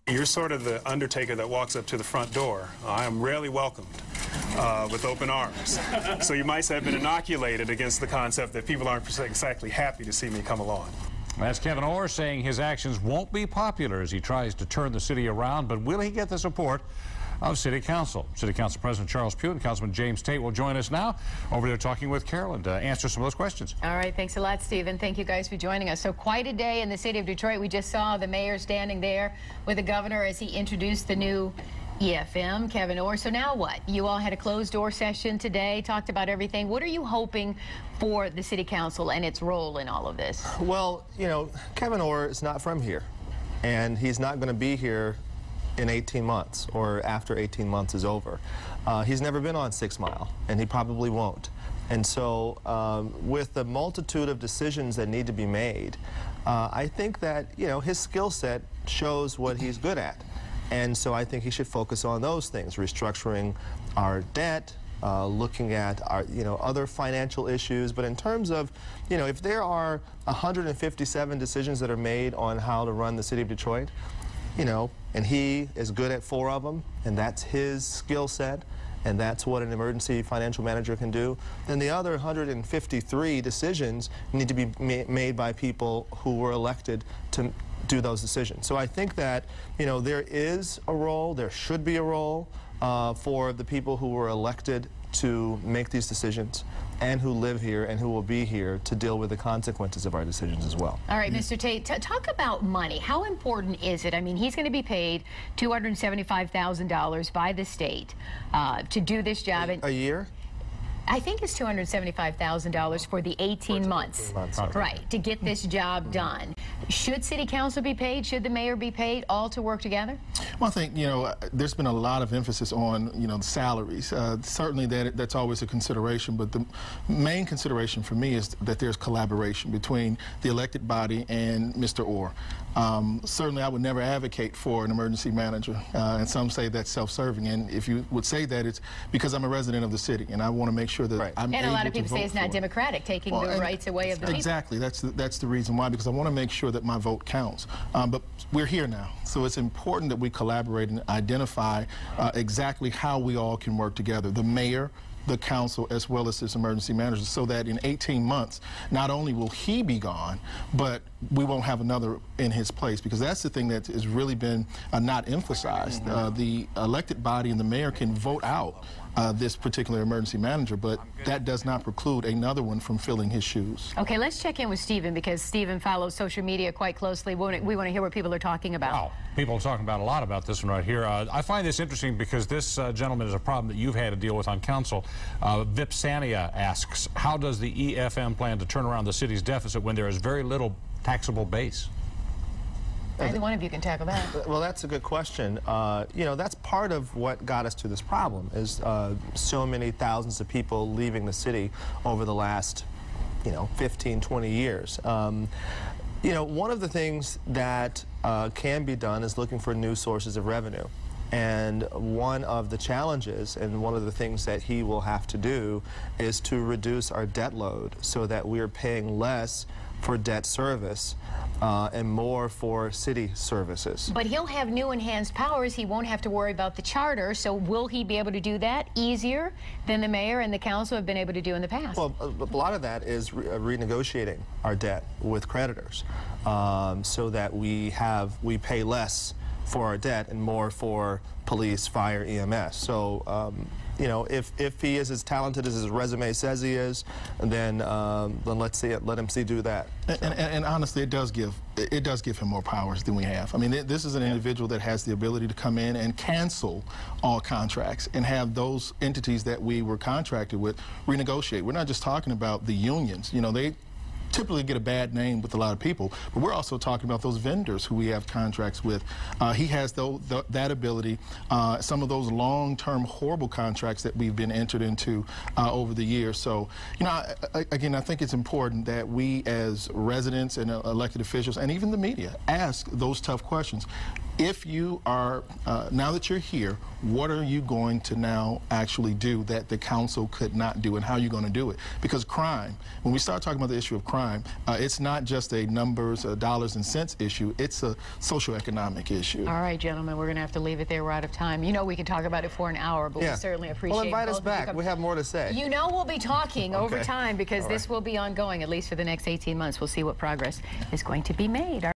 You're sort of the undertaker that walks up to the front door. I am rarely welcomed with open arms. So you might have been inoculated against the concept that people aren't exactly happy to see me come along. That's Kevin Orr saying his actions won't be popular as he tries to turn the city around, but will he get the support of City Council? City Council President Charles Pugh and Councilman James Tate will join us now over there talking with Carolyn to answer some of those questions. All right, thanks a lot, Stephen. Thank you guys for joining us. So quite a day in the city of Detroit. We just saw the mayor standing there with the governor as he introduced the new EFM, Kevin Orr. So now what? You all had a closed-door session today, talked about everything. What are you hoping for the City Council and its role in all of this? Well, you know, Kevin Orr is not from here, and he's not going to be here in 18 months or after 18 months is over. He's never been on 6 Mile, and he probably won't. And so with the multitude of decisions that need to be made, I think that, you know, his skill set shows what he's good at. And so I think he should focus on those things, restructuring our debt, looking at our, you know, other financial issues. But in terms of, you know, if there are 157 decisions that are made on how to run the city of Detroit, you know, and he is good at 4 of them, and that's his skill set, and that's what an emergency financial manager can do, then the other 153 decisions need to be made by people who were elected to do those decisions. So I think that, you know, there is a role, there should be a role for the people who were elected to make these decisions and who live here and who will be here to deal with the consequences of our decisions as well. All right, Mr. Tate, talk about money. How important is it? I mean, he's going to be paid $275,000 by the state to do this job. A year? I think it's $275,000 for the 18 months. Right, to get this job done. Should City Council be paid? Should the mayor be paid, all to work together? Well, I think, you know, there's been a lot of emphasis on, you know, the salaries. Certainly that's always a consideration, but the main consideration for me is that there's collaboration between the elected body and Mr. Orr. Certainly I would never advocate for an emergency manager, and some say that's self-serving, and if you would say that, it's because I'm a resident of the city, and I want to make sure that I'm able to vote. And a lot of people say it's not democratic, taking the rights away of the people. Exactly, that's the reason why, because I want to make sure that my vote counts. But we're here now, so it's important that we collaborate and identify exactly how we all can work together. The mayor, the council, as well as this emergency manager, so that in 18 months, not only will he be gone, but we won't have another in his place, because that's the thing that has really been not emphasized. The elected body and the mayor can vote out this particular emergency manager, but that does not preclude another one from filling his shoes. Okay, let's check in with Stephen, because Stephen follows social media quite closely. We want to hear what people are talking about. Wow, people are talking about a lot about this one right here. I find this interesting because this gentleman is a problem that you've had to deal with on council. Vip Sania asks, how does the EFM plan to turn around the city's deficit when there is very little taxable base? Either one of you can tackle that. Well, that's a good question. You know, that's part of what got us to this problem, is so many thousands of people leaving the city over the last, you know, 15, 20 years. You know, one of the things that can be done is looking for new sources of revenue. And one of the challenges, and one of the things that he will have to do, is to reduce our debt load so that we're paying less for debt service and more for city services. But he'll have new enhanced powers. He won't have to worry about the charter. So will he be able to do that easier than the mayor and the council have been able to do in the past? Well, a lot of that is renegotiating our debt with creditors so that we pay less for our debt and more for police, fire, EMS. So, you know, if he is as talented as his resume says he is, then let's see it. Let him do that. And honestly, it does give him more powers than we have. I mean, this is an individual that has the ability to come in and cancel all contracts and have those entities that we were contracted with renegotiate. We're not just talking about the unions. You know, they typically get a bad name with a lot of people, but we're also talking about those vendors who we have contracts with. He has that ability. Some of those long-term horrible contracts that we've been entered into over the years. So, you know, again, I think it's important that we as residents and elected officials and even the media ask those tough questions. if you are, now that you're here, what are you going to now actually do that the council could not do, and how are you going to do it? Because crime, when we start talking about the issue of crime, it's not just a numbers, dollars and cents issue, it's a socioeconomic issue. All right, gentlemen, we're going to have to leave it there. We're out of time. You know we could talk about it for an hour, but we certainly appreciate it. Well, invite us back. We have more to say. You know we'll be talking over time because this will be ongoing, at least for the next 18 months. We'll see what progress is going to be made.